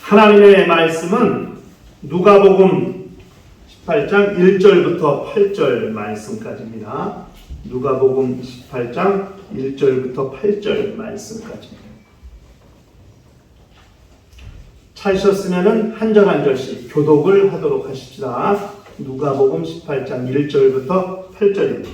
하나님의 말씀은 누가복음 18장 1절부터 8절 말씀까지입니다. 누가복음 18장 1절부터 8절 말씀까지. 찾으셨으면 한 절 한 절씩 교독을 하도록 하십시다. 누가복음 18장 1절부터 8절입니다.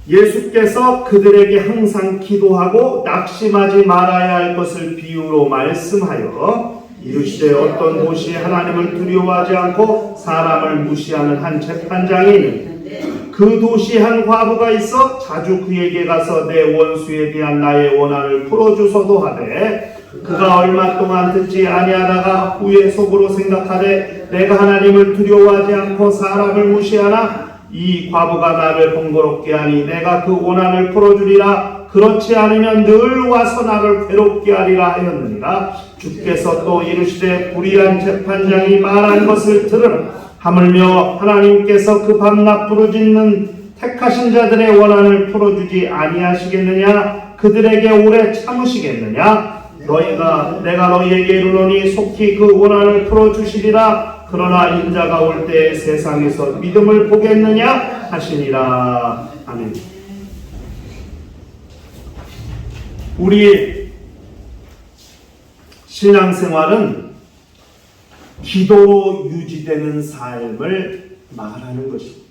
예수께서 그들에게 항상 기도하고 낙심하지 말아야 할 것을 비유로 말씀하여 이르시되 어떤 도시에 하나님을 두려워하지 않고 사람을 무시하는 한 재판장이 있는데 그 도시에 한 과부가 있어 자주 그에게 가서 내 원수에 대한 나의 원한을 풀어주소도 하되 그가 얼마 동안 듣지 아니하다가 후에 속으로 생각하되 내가 하나님을 두려워하지 않고 사람을 무시하나 이 과부가 나를 번거롭게 하니 내가 그 원한을 풀어주리라. 그렇지 않으면 늘 와서 나를 괴롭게 하리라 하였느니라. 주께서 또 이르시되 불의한 재판장이 말한 것을 들으라. 하물며 하나님께서 그 밤낮 부르짖는 택하신 자들의 원한을 풀어주지 아니하시겠느냐? 그들에게 오래 참으시겠느냐? 내가 너희에게 이르노니 속히 그 원한을 풀어주시리라. 그러나 인자가 올 때 세상에서 믿음을 보겠느냐 하시니라. 아멘. 우리 신앙생활은 기도로 유지되는 삶을 말하는 것입니다.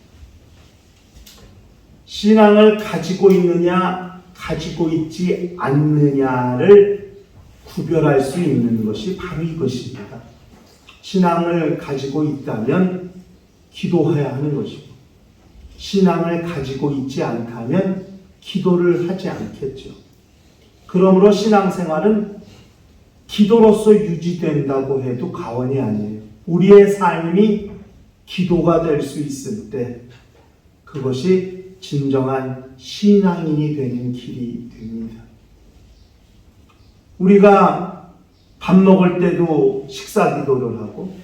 신앙을 가지고 있느냐 가지고 있지 않느냐를 구별할 수 있는 것이 바로 이것입니다. 신앙을 가지고 있다면 기도해야 하는 것이고 신앙을 가지고 있지 않다면 기도를 하지 않겠죠. 그러므로 신앙생활은 기도로서 유지된다고 해도 과언이 아니에요. 우리의 삶이 기도가 될 수 있을 때 그것이 진정한 신앙인이 되는 길이 됩니다. 우리가 밥 먹을 때도 식사 기도를 하고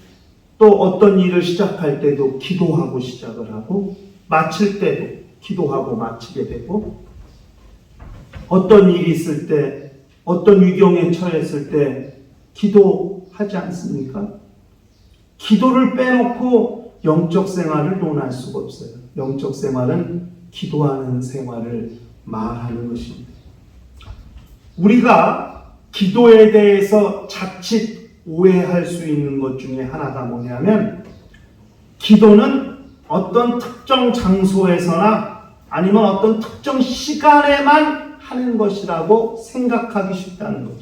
또 어떤 일을 시작할 때도 기도하고 시작을 하고 마칠 때도 기도하고 마치게 되고 어떤 일이 있을 때 어떤 위경에 처했을 때 기도하지 않습니까? 기도를 빼놓고 영적 생활을 논할 수가 없어요. 영적 생활은 기도하는 생활을 말하는 것입니다. 우리가 기도에 대해서 자칫 오해할 수 있는 것 중에 하나가 뭐냐면 기도는 어떤 특정 장소에서나 아니면 어떤 특정 시간에만 하는 것이라고 생각하기 쉽다는 거죠.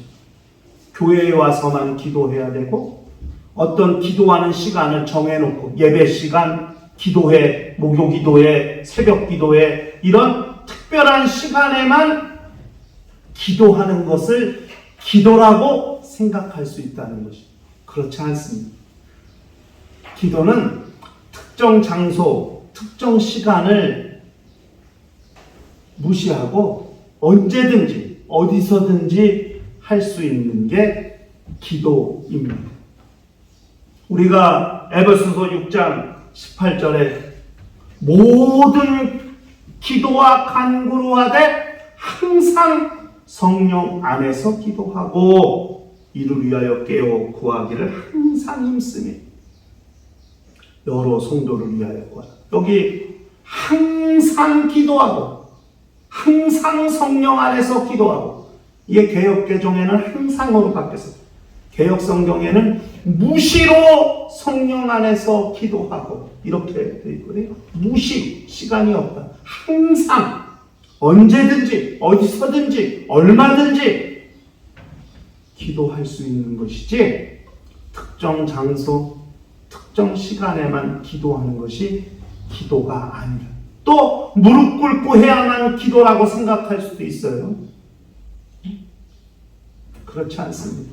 교회에 와서만 기도해야 되고 어떤 기도하는 시간을 정해놓고 예배 시간, 기도회, 목요 기도회, 새벽 기도회 이런 특별한 시간에만 기도하는 것을 기도라고 생각할 수 있다는 것이 그렇지 않습니다. 기도는 특정 장소, 특정 시간을 무시하고 언제든지 어디서든지 할 수 있는 게 기도입니다. 우리가 에베소서 6장 18절에 모든 기도와 간구로 하되 항상 성령 안에서 기도하고 이를 위하여 깨어 구하기를 항상 힘쓰며 여러 성도를 위하여 구하라. 여기 항상 기도하고 항상 성령 안에서 기도하고 이게 개역개정에는 항상으로 바뀌었어요. 개역성경에는 무시로 성령 안에서 기도하고 이렇게 되어 있거든요. 무시, 시간이 없다. 항상 언제든지 어디서든지 얼마든지 기도할 수 있는 것이지 특정 장소, 특정 시간에만 기도하는 것이 기도가 아니다. 또 무릎 꿇고 해야만 기도라고 생각할 수도 있어요. 그렇지 않습니다.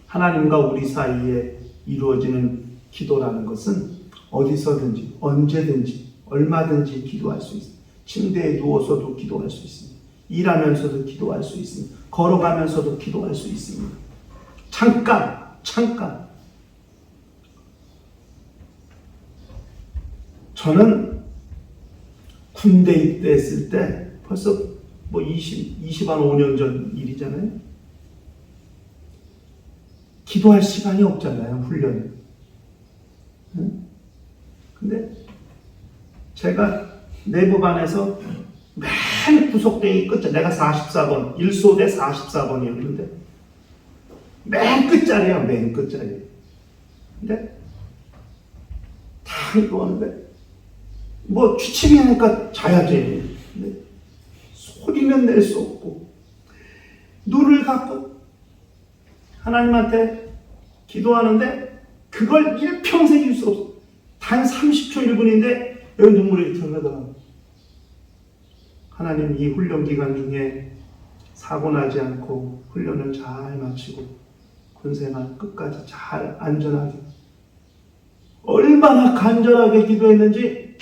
하나님과 우리 사이에 이루어지는 기도라는 것은 어디서든지 언제든지 얼마든지 기도할 수 있습니다. 침대에 누워서도 기도할 수 있습니다. 일하면서도 기도할 수 있습니다. 걸어가면서도 기도할 수 있습니다. 잠깐. 저는 군대 입대했을 때 벌써 25년 전 일이잖아요. 기도할 시간이 없잖아요, 훈련. 응? 근데 제가 내부반에서 맨 구석탱이 끝자, 내가 44번, 1소대 44번이었는데 맨 끝자리야, 맨 끝자리. 근데 다 이거 하는데 뭐 취침이 하니까 자야지. 근데 소리는 낼 수 없고 눈을 감고 하나님한테 기도하는데 그걸 일평생 잊을 수 없어. 단 30초 1분인데 여기 눈물이 흐르더라고요. 하나님, 이 훈련 기간 중에 사고 나지 않고 훈련을 잘 마치고 군생활 끝까지 잘 안전하게, 얼마나 간절하게 기도했는지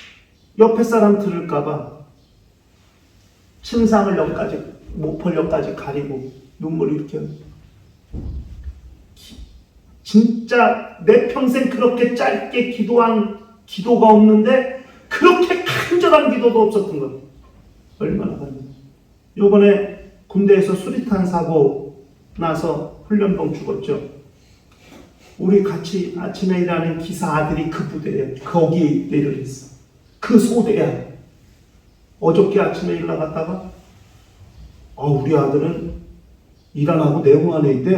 옆에 사람 들을까봐 침상을 여기까지, 목폴역까지 가리고 눈물이 이렇게. 진짜 내 평생 그렇게 짧게 기도한 기도가 없는데 그렇게 간절한 기도도 없었던 것. 얼마나 간절. 요번에 군대에서 수리탄 사고 나서 훈련병 죽었죠. 우리 같이 아침에 일하는 기사 아들이 그 부대에 거기 일을 했어. 그 소대야. 어저께 아침에 일 나갔다가 우리 아들은 일 안 하고 내공 안에 있대.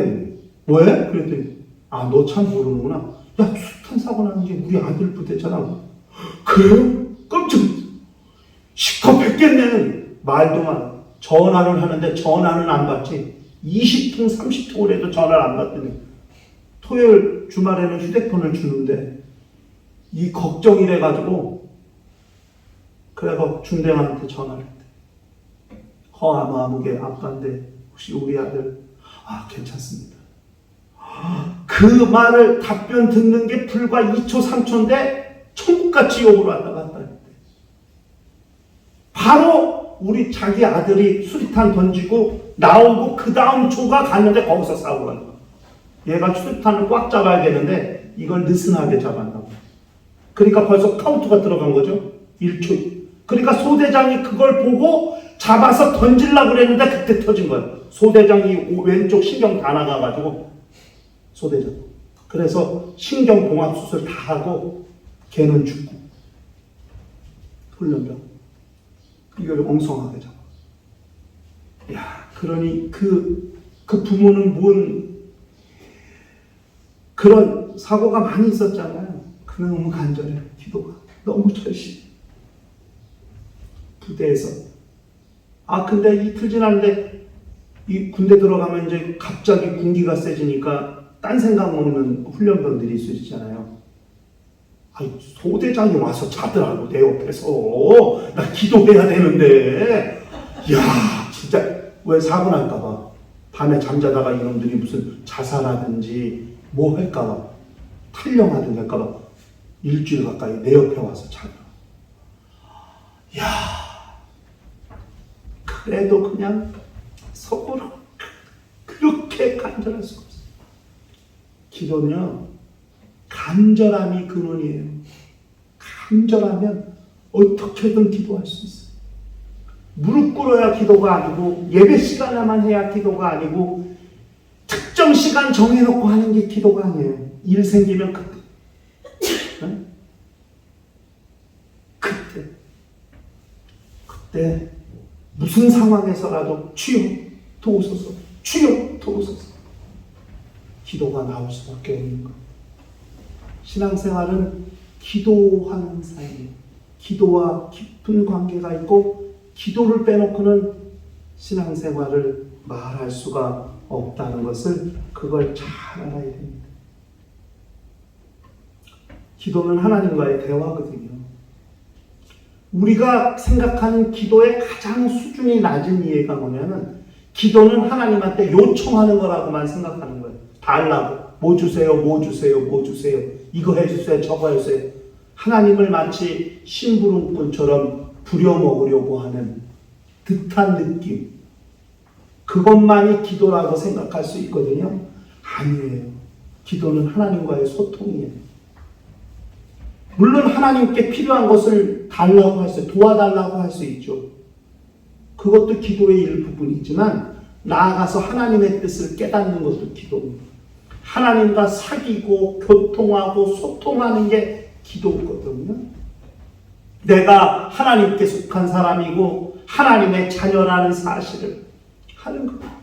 왜? 그랬더니 너 참 모르는구나. 야, 수탄 사고 나는 게 우리 아들 부대잖아. 그래? 깜짝 시커했겠네. 말도 마. 전화를 하는데 전화는 안 받지. 20분 30분을 해도 전화를 안 받더니 토요일 주말에는 휴대폰을 주는데 이 걱정이 돼가지고 그래서 중대장한테 전화를 했대. 아무개 아빠인데 혹시 우리 아들 괜찮습니다. 그 말을 답변 듣는 게 불과 2초 3초인데 천국같이 욕으로 왔다 갔다 했대. 바로 우리 자기 아들이 수리탄 던지고 나오고 그 다음 초가 갔는데 거기서 사고가 난 거야. 얘가 수리탄을 꽉 잡아야 되는데 이걸 느슨하게 잡았다고. 그러니까 벌써 카운트가 들어간 거죠. 1초. 그러니까 소대장이 그걸 보고 잡아서 던지려고 그랬는데 그때 터진 거야. 소대장이 왼쪽 신경 다 나가가지고 소대장. 그래서 신경봉합수술 다 하고 걔는 죽고 훈련병. 이걸 엉성하게 잡아. 야, 그러니 그 부모는 그런 사고가 많이 있었잖아요. 너무 간절해. 기도가 너무 절실해. 부대에서 근데 이틀 지났는데 이 군대 들어가면 이제 갑자기 군기가 세지니까 딴 생각 먹는 훈련병들이 있으시잖아요. 소대장이 와서 자더라고 내 옆에서. 나 기도해야 되는데. 야, 진짜 왜 사고 날까봐 밤에 잠자다가 이놈들이 무슨 자살하든지 뭐 할까봐 탈영하든지 할까봐 일주일 가까이 내 옆에 와서 자더라고. 야, 그래도 그냥 속으로 그렇게 간절할 수 없어. 기도는요, 간절함이 근원이에요. 간절하면 어떻게든 기도할 수 있어요. 무릎 꿇어야 기도가 아니고, 예배 시간에만 해야 기도가 아니고, 특정 시간 정해놓고 하는 게 기도가 아니에요. 일 생기면 그때. 네? 그때 무슨 상황에서라도 주여 도우소서, 주여 도우소서. 기도가 나올 수밖에 없는 것. 신앙생활은 기도하는 사이에 기도와 깊은 관계가 있고, 기도를 빼놓고는 신앙생활을 말할 수가 없다는 것을 그걸 잘 알아야 됩니다. 기도는 하나님과의 대화거든요. 우리가 생각하는 기도의 가장 수준이 낮은 이해가 뭐냐면, 기도는 하나님한테 요청하는 거라고만 생각하는 거예요. 달라고. 뭐 주세요, 뭐 주세요, 뭐 주세요. 이거 해주세요, 저거 해주세요. 하나님을 마치 심부름꾼처럼 부려먹으려고 하는 듯한 느낌. 그것만이 기도라고 생각할 수 있거든요. 아니에요. 기도는 하나님과의 소통이에요. 물론 하나님께 필요한 것을 달라고 할 수, 도와달라고 할 수 있죠. 그것도 기도의 일부분이지만 나아가서 하나님의 뜻을 깨닫는 것도 기도입니다. 하나님과 사귀고 교통하고 소통하는 게 기도거든요. 내가 하나님께 속한 사람이고 하나님의 자녀라는 사실을 하는 거예요.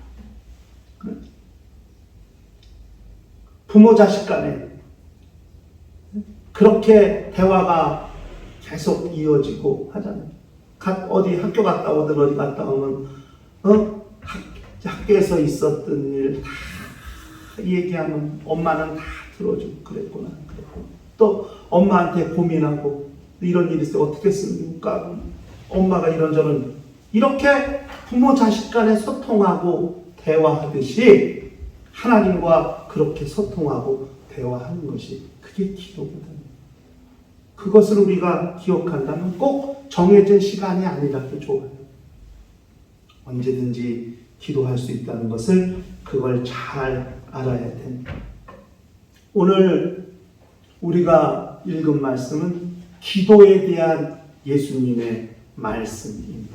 부모 자식 간에 그렇게 대화가 계속 이어지고 하잖아요. 어디 학교 갔다 오든 어디 갔다 오면 학교에서 있었던 일 다 얘기하면 엄마는 다 들어주고 그랬구나. 또 엄마한테 고민하고 이런 일이 있어요. 어떻게 씁니까? 엄마가 이런저런 이렇게 부모 자식 간에 소통하고 대화하듯이 하나님과 그렇게 소통하고 대화하는 것이 그게 기도거든요. 그것을 우리가 기억한다면 꼭 정해진 시간이 아니라도 좋아요. 언제든지 기도할 수 있다는 것을 그걸 잘 알아야 됩니다. 오늘 우리가 읽은 말씀은 기도에 대한 예수님의 말씀입니다.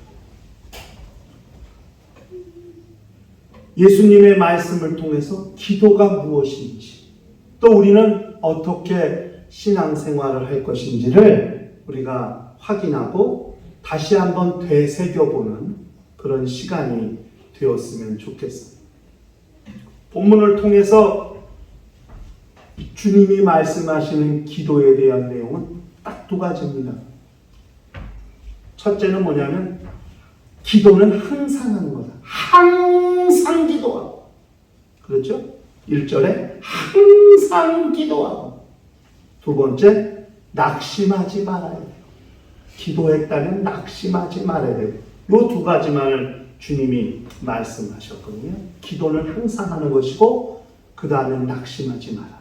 예수님의 말씀을 통해서 기도가 무엇인지, 또 우리는 어떻게 신앙생활을 할 것인지를 우리가 확인하고 다시 한번 되새겨보는 그런 시간이 되었으면 좋겠습니다. 본문을 통해서 주님이 말씀하시는 기도에 대한 내용은 딱 두 가지입니다. 첫째는 뭐냐면 기도는 항상 하는 거다. 항상 기도하고. 그렇죠? 1절에 항상 기도하고. 두 번째, 낙심하지 말아야 돼요. 기도했다면 낙심하지 말아야 돼요. 이 두 가지만을 주님이 말씀하셨거든요. 기도는 항상 하는 것이고 그 다음에 낙심하지 마라.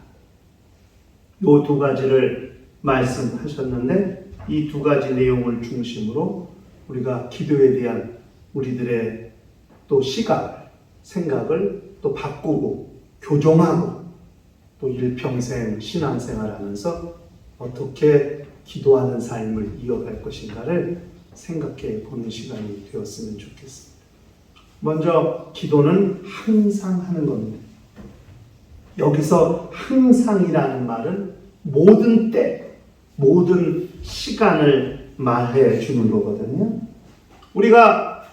이 두 가지를 말씀하셨는데 이 두 가지 내용을 중심으로 우리가 기도에 대한 우리들의 또 시각, 생각을 또 바꾸고 교정하고 또 일평생 신앙생활하면서 어떻게 기도하는 삶을 이어갈 것인가를 생각해 보는 시간이 되었으면 좋겠습니다. 먼저 기도는 항상 하는 겁니다. 여기서 항상이라는 말은 모든 때, 모든 시간을 말해 주는 거거든요. 우리가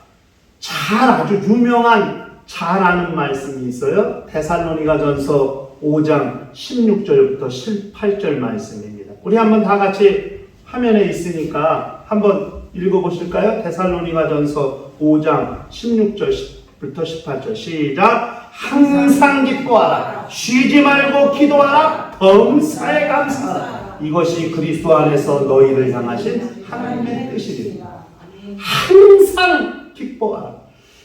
아주 유명한 잘 아는 말씀이 있어요. 데살로니가전서 5장 16절부터 18절 말씀입니다. 우리 한번 다 같이 화면에 있으니까 한번 읽어보실까요? 데살로니가전서 5장 16절부터 18절 시작. 항상 기뻐하라. 쉬지 말고 기도하라. 범사에 감사하라. 이것이 그리스도 안에서 너희를 향하신 하나님의 뜻이니라. 항상 기뻐하라.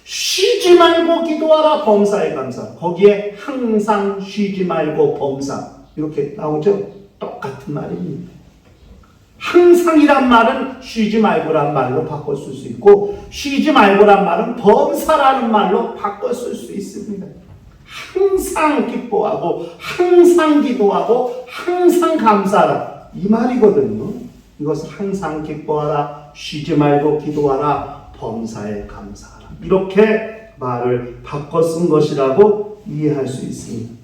쉬지 말고 기도하라. 범사에 감사하라. 거기에 항상 쉬지 말고 범사 이렇게 나오죠? 똑같은 말입니다. 항상이란 말은 쉬지 말고란 말로 바꿨을 수 있고 쉬지 말고란 말은 범사라는 말로 바꿨을 수 있습니다. 항상 기뻐하고 항상 기도하고 항상 감사하라 이 말이거든요. 이것을 항상 기뻐하라, 쉬지 말고 기도하라, 범사에 감사하라 이렇게 말을 바꿔 쓴 것이라고 이해할 수 있습니다.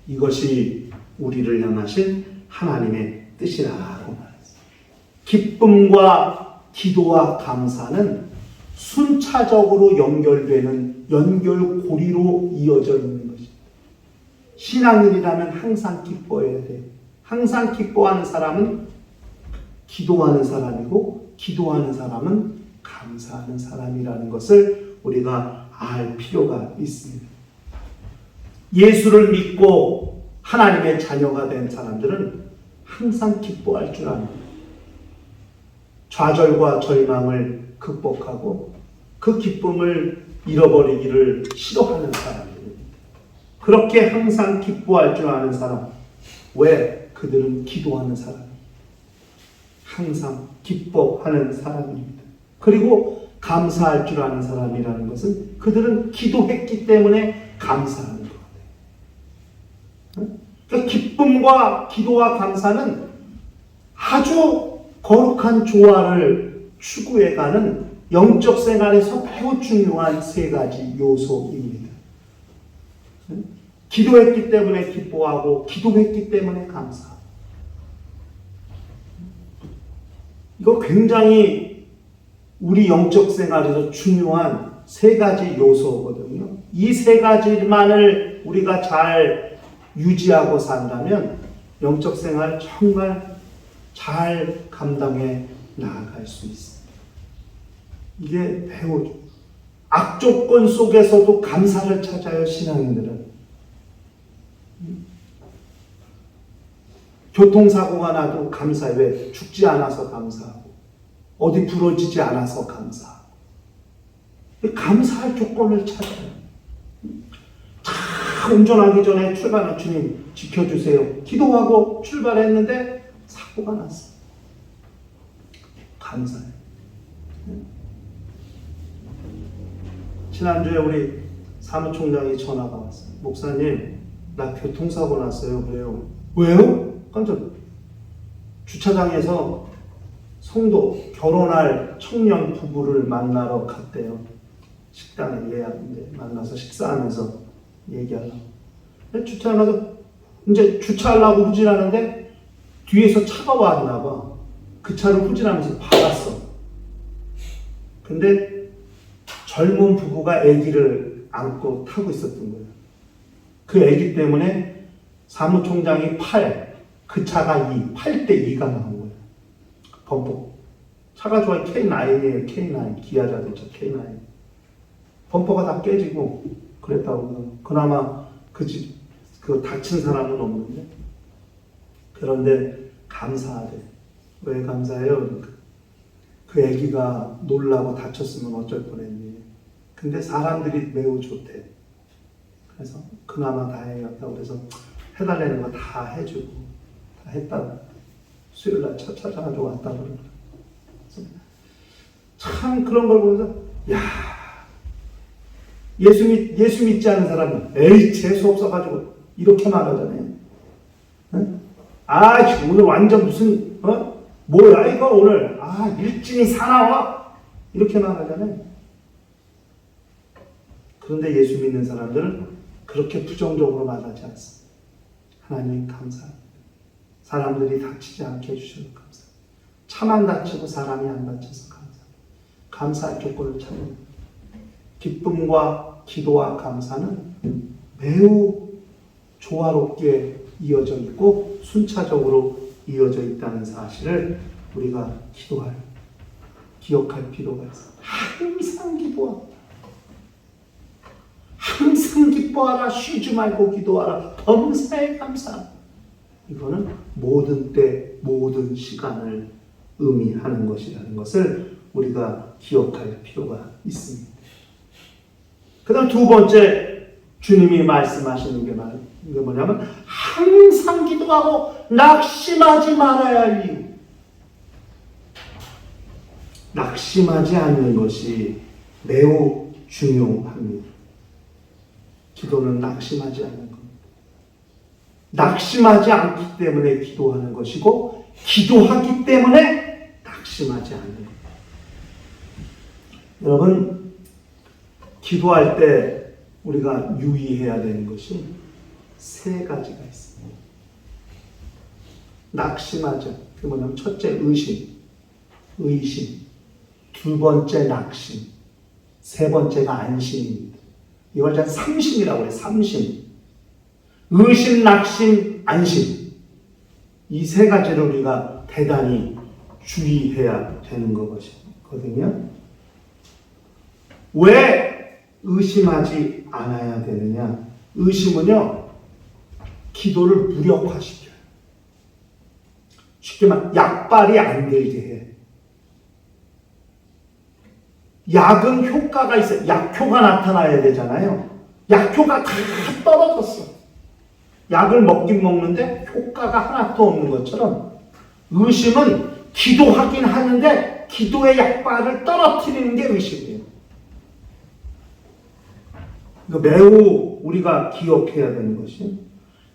이것이 우리를 향하신 하나님의 뜻이라고 말했습니다. 기쁨과 기도와 감사는 순차적으로 연결되는 연결고리로 이어져 있는 것입니다. 신앙인이라면 항상 기뻐해야 돼요. 항상 기뻐하는 사람은 기도하는 사람이고 기도하는 사람은 감사하는 사람이라는 것을 우리가 알 필요가 있습니다. 예수를 믿고 하나님의 자녀가 된 사람들은 항상 기뻐할 줄 압니다. 좌절과 절망을 극복하고 그 기쁨을 잃어버리기를 싫어하는 사람들입니다. 그렇게 항상 기뻐할 줄 아는 사람, 왜? 그들은 기도하는 사람입니다. 항상 기뻐하는 사람입니다. 그리고 감사할 줄 아는 사람이라는 것은 그들은 기도했기 때문에 감사하는 거예요. 그러니까 기쁨과 기도와 감사는 아주 거룩한 조화를 추구해가는 영적 생활에서 매우 중요한 세 가지 요소입니다. 기도했기 때문에 기뻐하고 기도했기 때문에 감사하고. 이거 굉장히 우리 영적 생활에서 중요한 세 가지 요소거든요. 이 세 가지만을 우리가 잘 유지하고 산다면 영적 생활 정말 잘 감당해 나아갈 수 있습니다. 이게 매우 악조건 속에서도 감사를 찾아요. 신앙인들은 교통사고가 나도 감사해. 왜? 죽지 않아서 감사하고 어디 부러지지 않아서 감사하고. 감사할 조건을 찾아요. 다 운전하기 전에 출발한 주님 지켜주세요. 기도하고 출발했는데 사고가 났어요. 감사해요. 지난주에 우리 사무총장이 전화가 왔어요. 목사님, 나 교통사고 났어요. 그래요. 왜요? 깜짝. 주차장에서 성도 결혼할 청년 부부를 만나러 갔대요. 식당에 예약인데 만나서 식사하면서 얘기하려고. 주차하면서 이제 주차하려고 후진하는데 뒤에서 차가 왔나 봐. 그 차를 후진하면서 박았어. 근데 젊은 부부가 아기를 안고 타고 있었던 거예요. 그 아기 때문에 사무총장이 8, 그 차가 2, 8대 2가 나온 거예요. 범퍼. 차가 좋아요. K9이에요. K9. 기아 자동차 K9. 범퍼가 다 깨지고 그랬다고. 그나마 그 다친 사람은 없는데. 그런데 감사하대. 왜 감사해요? 그러니까 그 아기가 놀라고 다쳤으면 어쩔 뻔했니. 근데 사람들이 매우 좋대. 그래서 그나마 다행이었다고. 그래서 해달라는 거 다 해주고 다 했다고. 수요일날 찾아가지고 왔다고 그러더라고요. 참 그런 걸 보면서 야, 예수 믿지 않은 사람은 에이 재수 없어가지고 이렇게 말하잖아요. 응? 아 오늘 완전 무슨 뭐야 이거 오늘 일진이 사나워 이렇게 말하잖아요. 그런데 예수 믿는 사람들은 그렇게 부정적으로 말하지 않습니다. 하나님 감사합니다. 사람들이 다치지 않게 해주셔서 감사합니다. 차만 다치고 사람이 안 다쳐서 감사합니다. 감사할 조건을 찾는 기쁨과 기도와 감사는 매우 조화롭게 이어져 있고 순차적으로 이어져 있다는 사실을 우리가 기억할 필요가 있습니다. 항상 기도하라. 항상 기뻐하라. 쉬지 말고 기도하라. 범사에 감사하라. 이거는 모든 때 모든 시간을 의미하는 것이라는 것을 우리가 기억할 필요가 있습니다. 그 다음 두 번째 주님이 말씀하시는 게 뭐냐면 항상 기도하고 낙심하지 말아야 할 이유. 낙심하지 않는 것이 매우 중요합니다. 기도는 낙심하지 않는 겁니다. 낙심하지 않기 때문에 기도하는 것이고 기도하기 때문에 낙심하지 않는 겁니다. 여러분, 기도할 때 우리가 유의해야 되는 것이 세 가지가 있습니다. 낙심하죠. 그게 뭐냐면 첫째 의심, 두 번째 낙심, 세 번째가 안심입니다. 이걸 제가 삼심이라고 해요. 삼심. 의심, 낙심, 안심. 이 세 가지를 우리가 대단히 주의해야 되는 것이거든요. 왜 의심하지 않아야 되느냐? 의심은요, 기도를 무력화시켜요. 쉽게 말하면 약발이 안 되게 해. 약은 효과가 있어요. 약효가 나타나야 되잖아요. 약효가 다 떨어졌어. 약을 먹긴 먹는데 효과가 하나도 없는 것처럼 의심은 기도하긴 하는데 기도의 약발을 떨어뜨리는 게 의심이에요. 매우 우리가 기억해야 되는 것이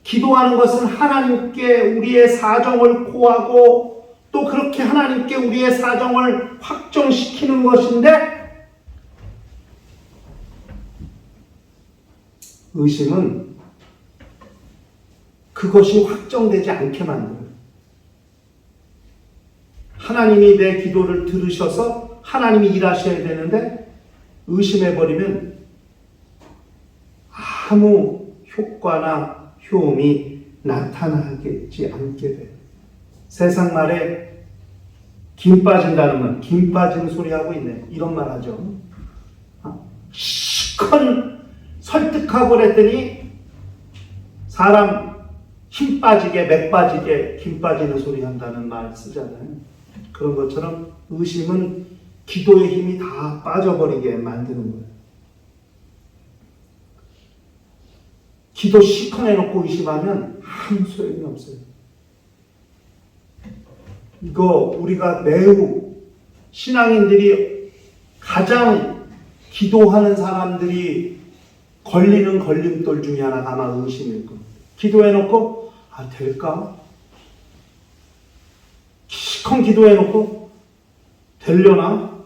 기도하는 것은 하나님께 우리의 사정을 고하고 또 그렇게 하나님께 우리의 사정을 확정시키는 것인데 의심은 그것이 확정되지 않게 만들어요. 하나님이 내 기도를 들으셔서 하나님이 일하셔야 되는데 의심해버리면 아무 효과나 효험이 나타나지 않게 돼요. 세상 말에 김 빠진다는 말, 김 빠지는 소리 하고 있네. 이런 말 하죠. 시컨 설득하고 그랬더니 사람 힘 빠지게, 맥 빠지게, 김 빠지는 소리 한다는 말 쓰잖아요. 그런 것처럼 의심은 기도의 힘이 다 빠져버리게 만드는 거예요. 기도 시커내놓고 의심하면 아무 소용이 없어요. 이거 우리가 매우 신앙인들이 가장 기도하는 사람들이 걸리는 걸림돌 중에 하나가 아마 의심일 겁니다. 기도해놓고 될까? 시커 기도해놓고 되려나?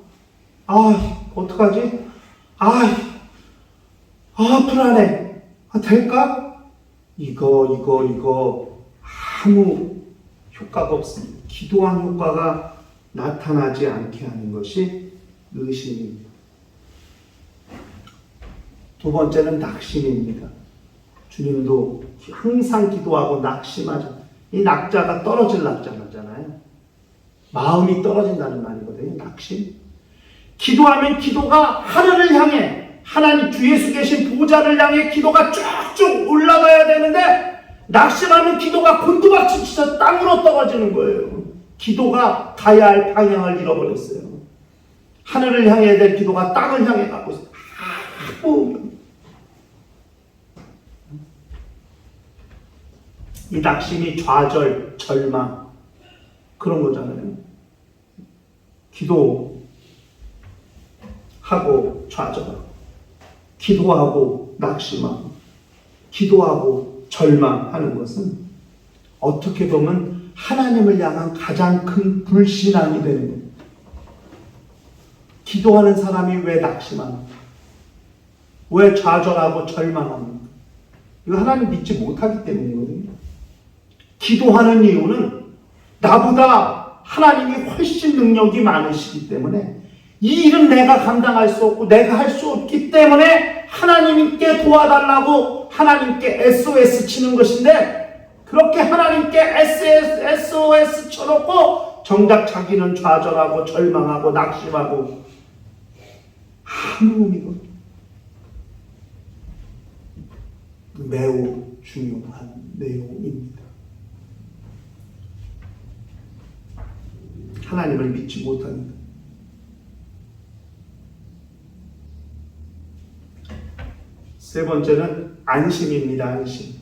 어떡하지? 불안해. 될까? 이거 아무 효과가 없습니다. 기도한 효과가 나타나지 않게 하는 것이 의심입니다. 두 번째는 낙심입니다. 주님도 항상 기도하고 낙심하죠. 이 낙자가 떨어질 낙자잖아요. 마음이 떨어진다는 말이거든요. 낙심. 기도하면 기도가 하늘을 향해, 하나님 주 예수 계신 보좌를 향해 기도가 쭉쭉 올라가야 되는데 낙심하면 기도가 곤두박질 치서 땅으로 떨어지는 거예요. 기도가 가야 할 방향을 잃어버렸어요. 하늘을 향해야 될 기도가 땅을 향해 가고 있어요. 이 낙심이 좌절, 절망 그런 거잖아요. 기도하고 좌절하고, 기도하고 낙심하고, 기도하고 절망하는 것은 어떻게 보면 하나님을 향한 가장 큰 불신앙이 되는 거예요. 기도하는 사람이 왜 낙심합니까? 왜 좌절하고 절망합니까? 이거 하나님 믿지 못하기 때문이거든요. 기도하는 이유는 나보다 하나님이 훨씬 능력이 많으시기 때문에 이 일은 내가 감당할 수 없고 내가 할 수 없기 때문에 하나님께 도와달라고 하나님께 SOS 치는 것인데, 그렇게 하나님께 SOS 쳐놓고 정작 자기는 좌절하고 절망하고 낙심하고 아무 의미가 없어요. 매우 중요한 내용입니다. 하나님을 믿지 못합니다. 세 번째는 안심입니다. 안심.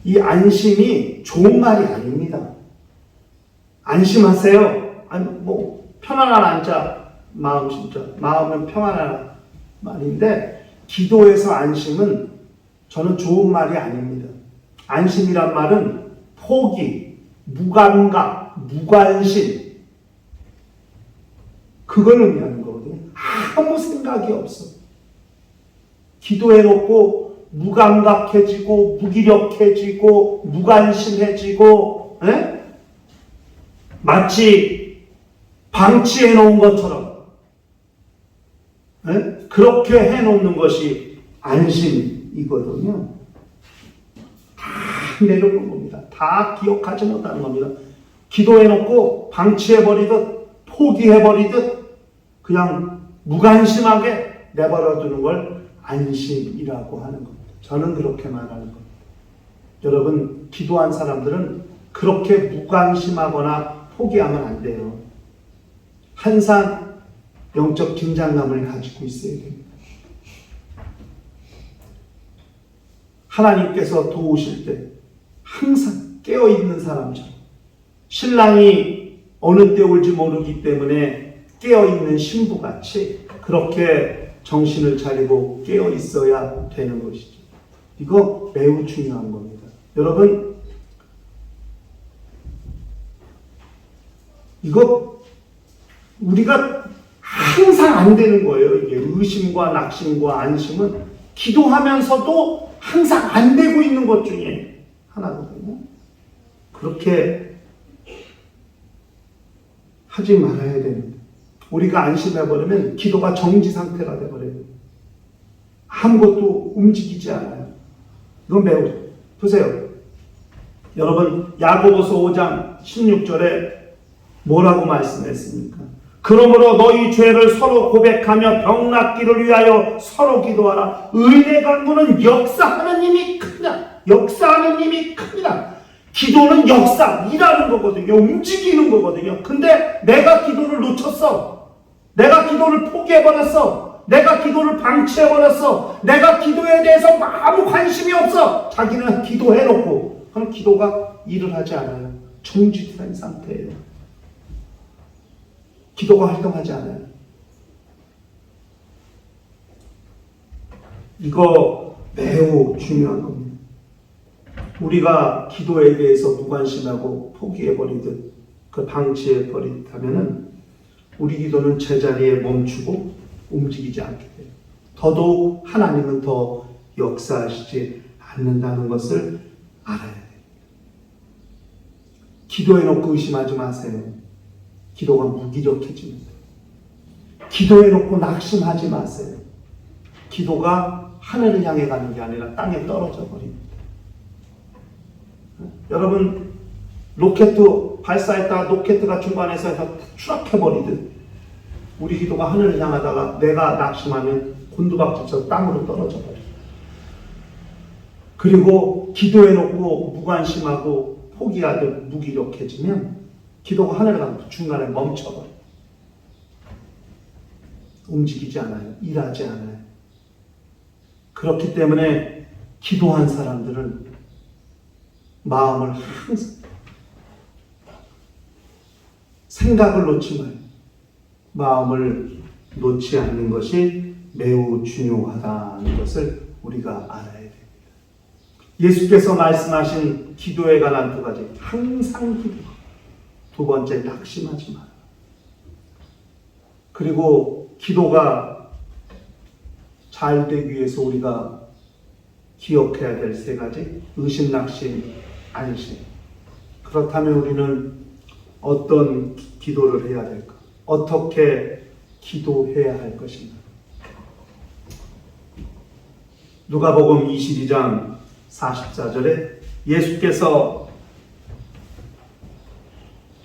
이 안심이 좋은 말이 아닙니다. 안심하세요. 편안한 안자, 마음은 평안한 말인데, 기도에서 안심은 저는 좋은 말이 아닙니다. 안심이란 말은 포기, 무감각, 무관심, 그걸 의미하는 거거든요. 아무 생각이 없어. 기도해놓고 무감각해지고 무기력해지고 무관심해지고, 마치 방치해놓은 것처럼, 그렇게 해놓는 것이 안심이거든요. 다 내려놓은 겁니다. 다 기억하지 못하는 겁니다. 기도해놓고 방치해버리듯 포기해버리듯 그냥 무관심하게 내버려두는 걸 안심이라고 하는 겁니다. 저는 그렇게 말하는 겁니다. 여러분, 기도한 사람들은 그렇게 무관심하거나 포기하면 안 돼요. 항상 영적 긴장감을 가지고 있어야 됩니다. 하나님께서 도우실 때 항상 깨어있는 사람처럼, 신랑이 어느 때 올지 모르기 때문에 깨어있는 신부같이 그렇게 정신을 차리고 깨어있어야 되는 것이죠. 이거 매우 중요한 겁니다. 여러분, 이거 우리가 항상 안 되는 거예요. 이게 의심과 낙심과 안심은 기도하면서도 항상 안 되고 있는 것 중에 하나거든요. 그렇게 하지 말아야 됩니다. 우리가 안심해버리면 기도가 정지 상태가 돼버려요. 아무것도 움직이지 않아요. 이건 매우, 보세요. 여러분, 야고보서 5장 16절에 뭐라고 말씀했습니까? 그러므로 너희 죄를 서로 고백하며 병 낫기를 위하여 서로 기도하라. 의의 강구는 역사하는 힘이 크다. 역사하는 힘이 큽니다. 기도는 역사, 일하는 거거든요. 움직이는 거거든요. 근데 내가 기도를 놓쳤어. 내가 기도를 포기해버렸어. 내가 기도를 방치해버렸어. 내가 기도에 대해서 아무 관심이 없어. 자기는 기도해놓고 그럼 기도가 일을 하지 않아요. 정지된 상태예요. 기도가 활동하지 않아요. 이거 매우 중요한 겁니다. 우리가 기도에 대해서 무관심하고 포기해버리듯 그 방치해버리다면은 우리 기도는 제자리에 멈추고 움직이지 않게 돼요. 더더욱 하나님은 더 역사하시지 않는다는 것을 알아야 돼요. 기도해놓고 의심하지 마세요. 기도가 무기력해집니다. 기도해놓고 낙심하지 마세요. 기도가 하늘을 향해 가는 게 아니라 땅에 떨어져 버립니다. 여러분, 로켓 발사했다가 로켓가 중간에서 추락해버리듯 우리 기도가 하늘을 향하다가 내가 낙심하면 곤두박질쳐서 땅으로 떨어져 버려요. 그리고 기도해놓고 무관심하고 포기하듯 무기력해지면 기도가 하늘을 가면 중간에 멈춰버려요. 움직이지 않아요. 일하지 않아요. 그렇기 때문에 기도한 사람들은 마음을 항상 생각을 놓지 마요. 마음을 놓지 않는 것이 매우 중요하다는 것을 우리가 알아야 됩니다. 예수께서 말씀하신 기도에 관한 두 가지. 항상 기도. 두 번째, 낙심하지 마라. 그리고 기도가 잘 되기 위해서 우리가 기억해야 될 세 가지. 의심, 낙심, 안심. 그렇다면 우리는 어떤 기도를 해야 될까? 어떻게 기도해야 할 것인가? 누가복음 22장 44절에 예수께서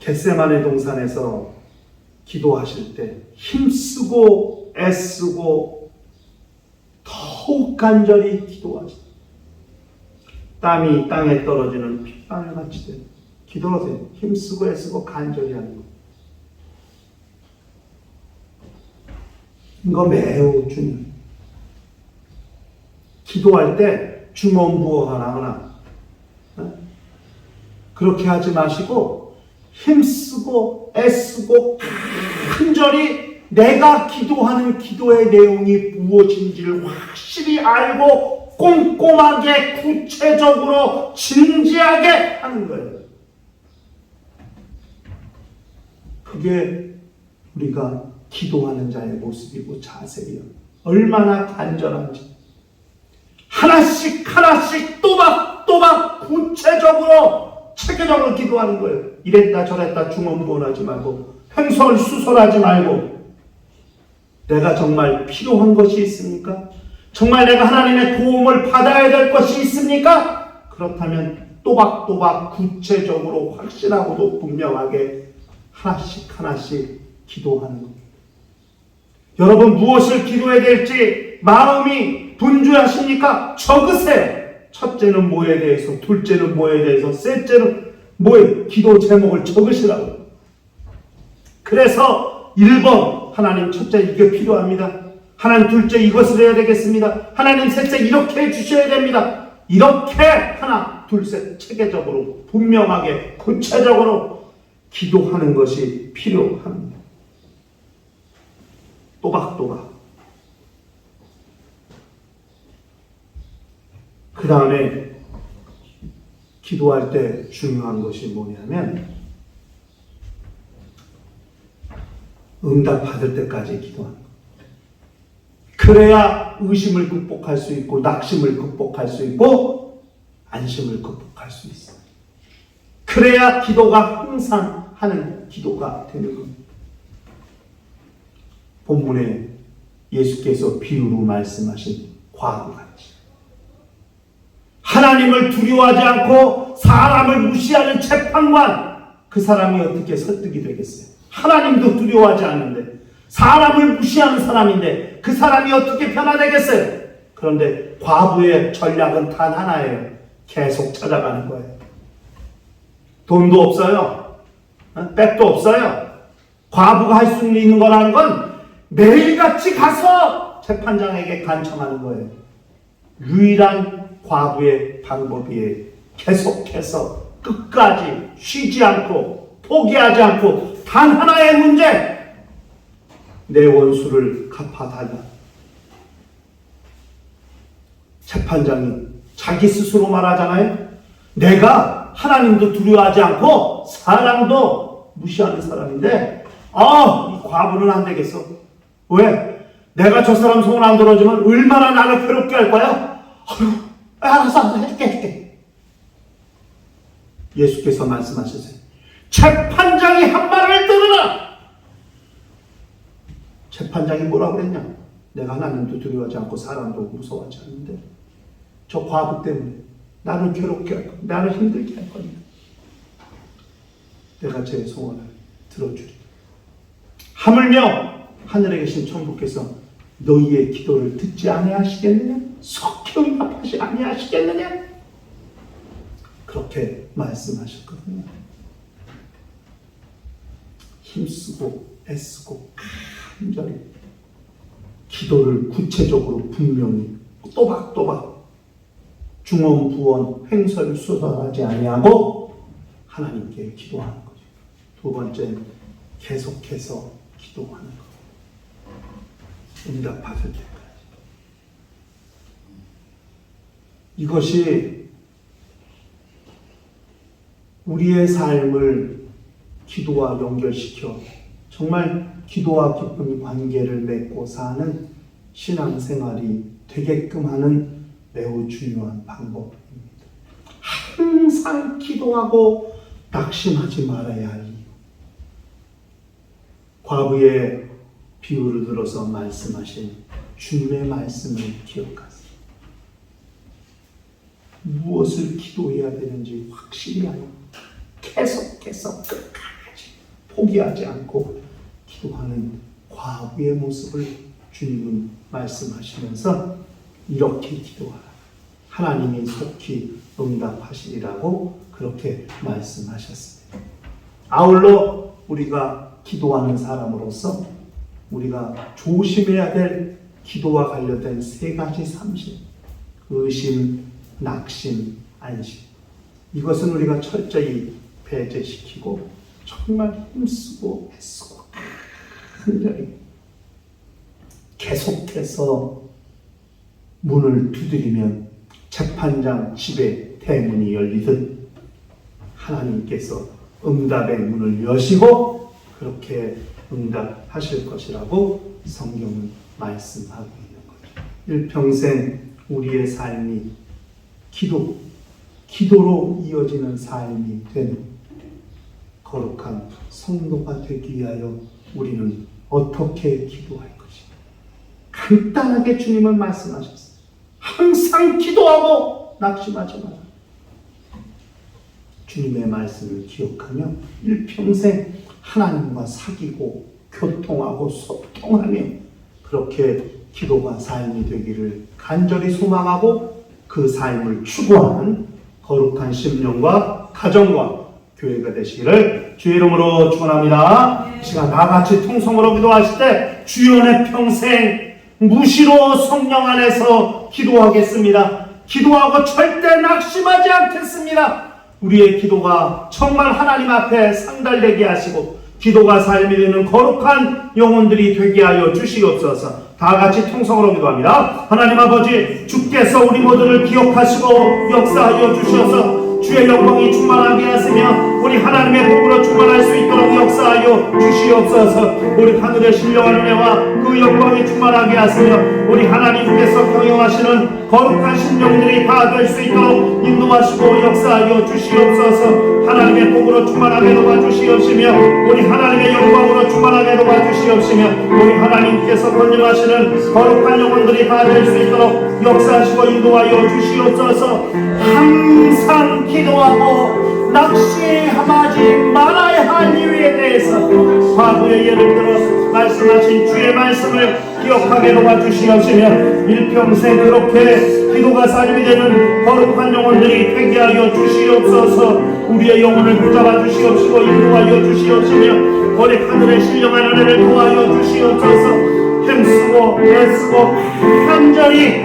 겟세마네 동산에서 기도하실 때 힘쓰고 애쓰고 더욱 간절히 기도하시다. 땀이 땅에 떨어지는 핏방울같이 된 기도하세요. 힘쓰고 애쓰고 간절히 하는 것. 이거 매우 중요해요. 기도할 때 주먹부어하거나 그렇게 하지 마시고 힘쓰고 애쓰고 간절히 내가 기도하는 기도의 내용이 무엇인지를 확실히 알고 꼼꼼하게 구체적으로 진지하게 하는 거예요. 그게 우리가 기도하는 자의 모습이고 자세예요. 얼마나 간절한지 하나씩 또박 구체적으로 체계적으로 기도하는 거예요. 이랬다 저랬다 중언부언하지 말고 횡설수설하지 말고 내가 정말 필요한 것이 있습니까? 정말 내가 하나님의 도움을 받아야 될 것이 있습니까? 그렇다면 또박또박 구체적으로 확실하고도 분명하게 하나씩 기도하는 겁니다. 여러분 무엇을 기도해야 될지 마음이 분주하십니까? 적으세요. 첫째는 뭐에 대해서, 둘째는 뭐에 대해서, 셋째는 뭐에 기도 제목을 적으시라고. 그래서 1번 하나님 첫째 이게 필요합니다. 하나님 둘째 이것을 해야 되겠습니다. 하나님 셋째 이렇게 해주셔야 됩니다. 이렇게 하나 둘 셋 체계적으로 분명하게 구체적으로 기도하는 것이 필요합니다. 또박또박. 그 다음에 기도할 때 중요한 것이 뭐냐면 응답 받을 때까지 기도하는 것. 그래야 의심을 극복할 수 있고 낙심을 극복할 수 있고 안심을 극복할 수 있어요. 그래야 기도가 항상 하는 기도가 되는 겁니다. 본문에 예수께서 비유로 말씀하신 과부같이 하나님을 두려워하지 않고 사람을 무시하는 재판관, 그 사람이 어떻게 설득이 되겠어요? 하나님도 두려워하지 않는데 사람을 무시하는 사람인데 그 사람이 어떻게 변화되겠어요? 그런데 과부의 전략은 단 하나예요. 계속 찾아가는 거예요. 돈도 없어요. 백도 없어요. 과부가 할 수 있는 거라는 건 매일같이 가서 재판장에게 간청하는 거예요. 유일한 과부의 방법이에요. 계속해서 끝까지 쉬지 않고 포기하지 않고 단 하나의 문제, 내 원수를 갚아달라. 재판장이 자기 스스로 말하잖아요. 내가 하나님도 두려워하지 않고 사람도 무시하는 사람인데 이 과부는 안 되겠어. 왜? 내가 저 사람 소원 안 들어주면 얼마나 나를 괴롭게 할 거야? 알았어, 해줄게. 예수께서 말씀하셨어요. 재판장이 한 말을 들으라. 재판장이 뭐라고 그랬냐? 내가 하나님도 두려워하지 않고 사람도 무서워하지 않는데 저 과부 때문에 나를 괴롭게 할 거야. 나를 힘들게 할 거야. 내가 제 소원을 들어주리. 하물며 하늘에 계신 천부께서 너희의 기도를 듣지 아니하시겠느냐? 속히 응답하시 아니하시겠느냐? 그렇게 말씀하셨거든요. 힘쓰고 애쓰고 간절히 기도를 구체적으로 분명히 또박또박 중언부언 횡설 수설하지 아니하고 하나님께 기도하는 거죠. 두 번째, 계속해서 기도하는 것. 응답받을 때까지. 이것이 우리의 삶을 기도와 연결시켜 정말 기도와 기쁨이 관계를 맺고 사는 신앙생활이 되게끔 하는 매우 중요한 방법입니다. 항상 기도하고 낙심하지 말아야 할 이유. 과부의 비유를 들어서 말씀하신 주님의 말씀을 기억하세요. 무엇을 기도해야 되는지 확실히 알고 계속해서 끝까지 포기하지 않고 기도하는 과부의 모습을 주님은 말씀하시면서 이렇게 기도하라. 하나님이 속히 응답하시리라고 그렇게 말씀하셨습니다. 아울러 우리가 기도하는 사람으로서 우리가 조심해야 될 기도와 관련된 세 가지 삼심, 의심, 낙심, 안심. 이것은 우리가 철저히 배제시키고 정말 힘쓰고 애쓰고 간절히 계속해서 문을 두드리면 재판장 집에 대문이 열리듯 하나님께서 응답의 문을 여시고 그렇게 응답하실 것이라고 성경은 말씀하고 있는 거죠. 일평생 우리의 삶이 기도로 이어지는 삶이 되는 거룩한 성도가 되기 위하여 우리는 어떻게 기도할 것인가? 간단하게 주님은 말씀하셨어요. 항상 기도하고 낙심하지 마라. 주님의 말씀을 기억하며 일평생 하나님과 사귀고 교통하고 소통하며 그렇게 기도가 삶이 되기를 간절히 소망하고 그 삶을 추구하는 거룩한 심령과 가정과 교회가 되시기를 주의 이름으로 축원합니다. 이 시간 다 같이 통성으로 기도하실 때 주여 내 평생 무시로 성령 안에서 기도하겠습니다. 기도하고 절대 낙심하지 않겠습니다. 우리의 기도가 정말 하나님 앞에 상달되게 하시고 기도가 삶이 되는 거룩한 영혼들이 되게 하여 주시옵소서. 다 같이 통성으로 기도합니다. 하나님 아버지, 주께서 우리 모두를 기억하시고 역사하여 주셔서 주의 영광이 충만하게 하시며 우리 하나님의 복으로 충만할 수 있도록 역사하여 주시옵소서. 우리 하늘의 신령한 은혜와 그 영광이 충만하게 하시며 우리 하나님께서 경영하시는 거룩한 심령들이 다 될 수 있도록 인도하시고 역사하여 주시옵소서. 하나님의 복으로 충만하게 도와주시옵시며 우리 하나님의 영광으로 충만하게 도와주시옵시며 우리 하나님께서 권념하시는 거룩한 영혼들이 다 될 수 있도록 역사하시고 인도하여 주시옵소서. 항상 기도하고 낙심하지 말아야 할 이유에 대해서 과거의 예를 들어 말씀하신 주의 말씀을 기억하게 도와주시옵시며 일평생 그렇게 기도가 삶이 되는 거룩한 영혼들이 되게 하여 주시옵소서. 우리의 영혼을 붙잡아 주시옵시고 인도하여 주시옵시며 우리 하늘의 신령한 은혜를 도와여 주시옵소서. 힘쓰고 애쓰고 간절히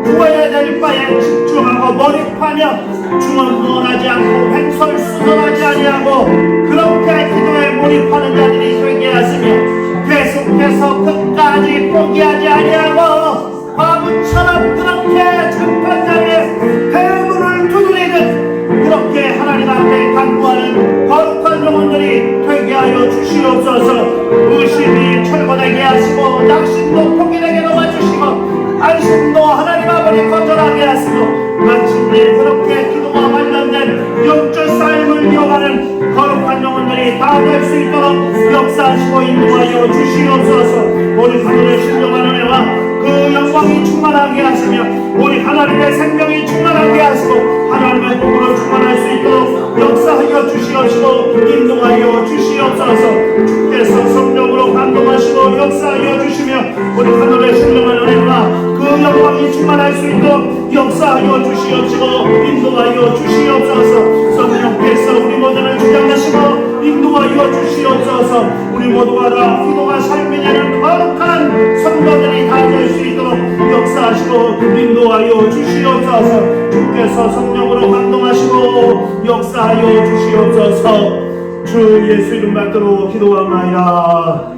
구해야 될 바에 집중하고 몰입하며 중언 부언하지 않고 횡설수설하지 아니하고 그렇게 기도에 몰입하는 자들이 되게 하시며 계속해서 끝까지 포기하지 아니하고 바보처럼 그렇게 재판장에 대문을 두드리듯 그렇게 하나님 앞에 간구하는 거룩한 영혼들이 되게 하여 주시옵소서. 의심이 철거되게 하시고 낙심도 포기되게 도와주시고 안심도 하나님 아버지 거절하게 하시고 마침내 그렇게 기도와 관련된 영적 삶을 이어가는 거룩한 영혼들이 다 될 수 있도록 역사하시고 인도하여 주시옵소서. 우리 하늘의 신령한 은혜와 그 영광이 충만하게 하시며 우리 하나님의 생명이 충만하게 하시고 하나님의 복으로 충만할 수 있도록 역사하여 주시옵시고 인도하여 주시옵소서. 주께서 성령으로 감동하시고 역사하여 주시며 우리 하늘의 신령한 은혜와 그 영광이 충만할 수 있도록 역사하여 주시옵시고 인도하여 주시옵소서. 성령께서 우리 모두를 주장하시고 인도하여 주시옵소서. 우리 모두가 다 기도가 삶이 되는 거룩한 성도들이 다 될 수 있도록 역사하시고 인도하여 주시옵소서. 주께서 성령으로 감동하시고 역사하여 주시옵소서. 주 예수 이름 받들어 기도하옵나이다.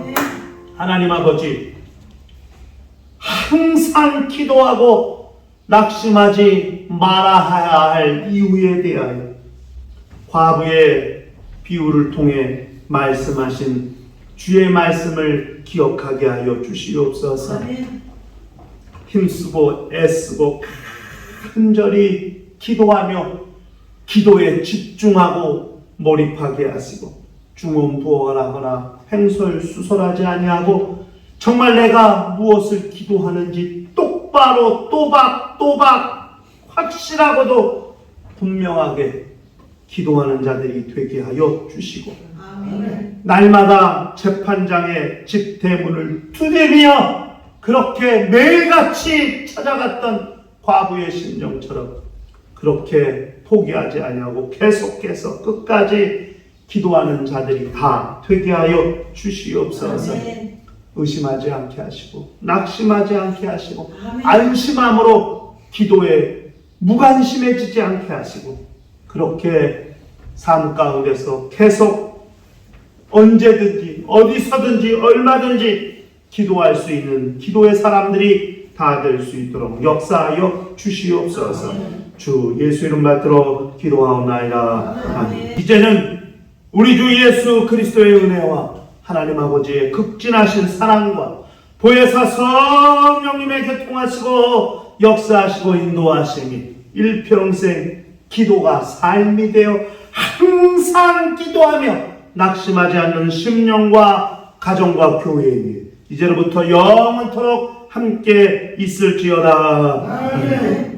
하나님 아버지, 항상 기도하고 낙심하지 말아야 할 이유에 대하여 과부의 비유를 통해 말씀하신 주의 말씀을 기억하게 하여 주시옵소서. 힘쓰고 애쓰고 간절히 기도하며 기도에 집중하고 몰입하게 하시고 중언부언하거나 횡설수설하지 아니하고 정말 내가 무엇을 기도하는지 똑바로 또박또박 확실하고도 분명하게 기도하는 자들이 되게 하여 주시고 아멘. 날마다 재판장의 집대문을 두드리며 그렇게 매일같이 찾아갔던 과부의 심정처럼 그렇게 포기하지 아니하고 계속해서 끝까지 기도하는 자들이 다 되게 하여 주시옵소서. 아멘. 의심하지 않게 하시고 낙심하지 않게 하시고 아멘. 안심함으로 기도에 무관심해지지 않게 하시고 그렇게 삶 가운데서 계속 언제든지 어디서든지 얼마든지 기도할 수 있는 기도의 사람들이 다 될 수 있도록 역사하여 주시옵소서. 주 예수 이름 받들어 기도하옵나이다. 아멘. 이제는 우리 주 예수 그리스도의 은혜와 하나님 아버지의 극진하신 사랑과 보혜사 성령님의 교통하시고 역사하시고 인도하심이 일평생 기도가 삶이 되어 항상 기도하며 낙심하지 않는 심령과 가정과 교회 위에 이제로부터 영원토록 함께 있을지어다. 아멘.